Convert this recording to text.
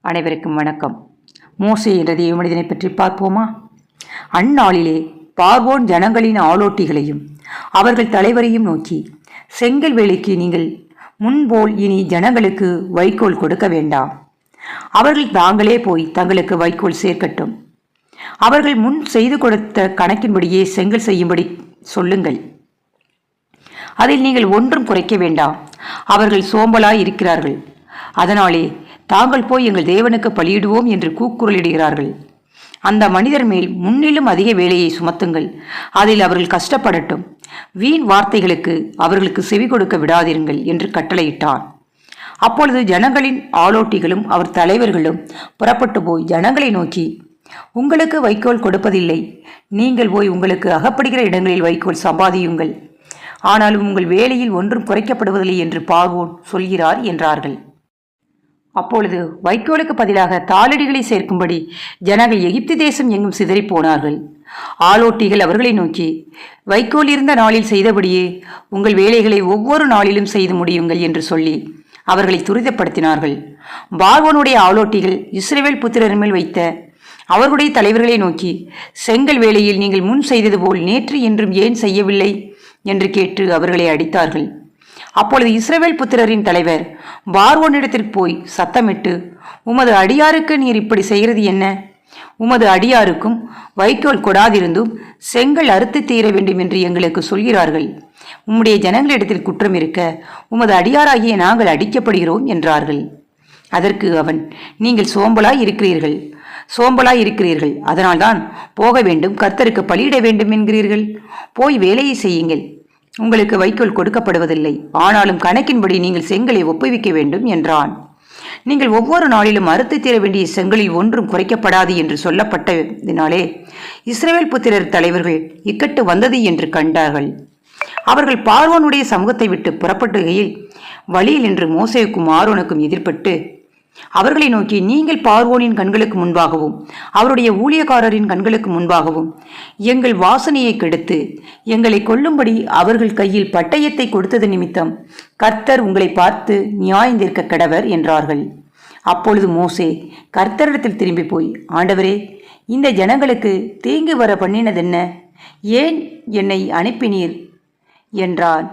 அனைவருக்கும் வணக்கம். மோசே என்ற தேவமனிதனை பற்றி பார்ப்போமா? அந்நாளிலே பார்வோன் ஜனங்களின் ஆளோட்டிகளையும் அவர்கள் தலைவரையும் நோக்கி, செங்கல் வேலைக்கு நீங்கள் முன்போல் இனி ஜனங்களுக்கு வைக்கோல் கொடுக்க வேண்டாம். அவர்கள் தாங்களே போய் தங்களுக்கு வைக்கோல் சேர்க்கட்டும். அவர்கள் முன் செய்து கொடுத்த கணக்கின்படியே செங்கல் செய்யும்படி சொல்லுங்கள். அதில் நீங்கள் ஒன்றும் குறைக்க வேண்டாம். அவர்கள் சோம்பலாய் இருக்கிறார்கள். அதனாலே தாங்கள் போய் எங்கள் தேவனுக்கு பலியிடுவோம் என்று கூக்குரலிடுகிறார்கள். அந்த மனிதர் மேல் முன்னிலும் அதிக வேலையை சுமத்துங்கள். அதில் அவர்கள் கஷ்டப்படட்டும். வீண் வார்த்தைகளுக்கு அவர்களுக்கு செவி கொடுக்க விடாதிருங்கள் என்று கட்டளையிட்டான். அப்பொழுது ஜனங்களின் ஆளோட்டிகளும் அவர் தலைவர்களும் புறப்பட்டு போய் ஜனங்களை நோக்கி, உங்களுக்கு வைக்கோல் கொடுப்பதில்லை. நீங்கள் போய் உங்களுக்கு அகப்படுகிற இடங்களில் வைக்கோல் சம்பாதியுங்கள். ஆனாலும் உங்கள் வேலையில் ஒன்றும் குறைக்கப்படுவதில்லை என்று பார்வோன் சொல்கிறார் என்றார்கள். அப்பொழுது வைக்கோலுக்கு பதிலாக தாளடிகளை சேர்க்கும்படி ஜனங்கள் எகிப்து தேசம் எங்கும் சிதறி போனார்கள். ஆளோட்டிகள் அவர்களை நோக்கி, வைக்கோல் இருந்த நாளில் செய்தபடியே உங்கள் வேலைகளை ஒவ்வொரு நாளிலும் செய்து முடியுங்கள் என்று சொல்லி அவர்களை துரிதப்படுத்தினார்கள். பார்வோனுடைய ஆளோட்டிகள் இஸ்ரவேல் புத்திரர் மேல் வைத்த அவர்களுடைய தலைவர்களை நோக்கி, செங்கல் வேலையில் நீங்கள் முன் செய்தது போல் நேற்று என்றும் ஏன் செய்யவில்லை என்று கேட்டு அவர்களை அடித்தார்கள். அப்பொழுது இஸ்ரவேல் புத்திரரின் தலைவர் பார்வோனிடத்திற்கு போய் சத்தமிட்டு, உமது அடியாருக்கு நீர் இப்படி செய்கிறது என்ன? உமது அடியாருக்கும் வைக்கோல் கொடாதிருந்தும் செங்கல் அறுத்து தீர வேண்டும் என்று எங்களுக்கு சொல்கிறார்கள். உம்முடைய ஜனங்களிடத்தில் குற்றம் இருக்க உமது அடியாராகிய நாங்கள் அடிக்கப்படுகிறோம் என்றார்கள். அதற்கு அவன், நீங்கள் சோம்பலாய் இருக்கிறீர்கள். அதனால்தான் போக வேண்டும், கர்த்தருக்கு பலியிட வேண்டும் என்கிறீர்கள். போய் வேலையை செய்யுங்கள். உங்களுக்கு வைக்கோல் கொடுக்கப்படுவதில்லை. ஆனாலும் கணக்கின்படி நீங்கள் செங்கலை ஒப்புவிக்க வேண்டும் என்றான். நீங்கள் ஒவ்வொரு நாளிலும் அறுத்து தீர வேண்டிய செங்கலில் ஒன்றும் குறைக்கப்படாது என்று சொல்லப்பட்டதினாலே இஸ்ரவேல் புத்திரர் தலைவர்கள் இக்கட்டு வந்தது என்று கண்டார்கள். அவர்கள் பார்வோனுடைய சமூகத்தை விட்டு புறப்பட்டுகையில் வழியில் நின்று மோசேவுக்கும் ஆரோனுக்கும் எதிர்பட்டு அவர்களை நோக்கி, நீங்கள் பார்வோனின் கண்களுக்கு முன்பாகவும் அவருடைய ஊழியக்காரரின் கண்களுக்கு முன்பாகவும் எங்கள் வாசனையை கெடுத்து எங்களை கொல்லும்படி அவர்கள் கையில் பட்டயத்தை கொடுத்தது நிமித்தம் கர்த்தர் உங்களை பார்த்து நியாயந்தீர்க்க கடவர் என்றார்கள். அப்பொழுது மோசே கர்த்தரிடத்தில் திரும்பி போய், ஆண்டவரே, இந்த ஜனங்களுக்கு தீங்கு வர பண்ணினதென்ன? ஏன் என்னை அனுப்பினீர் என்றான்.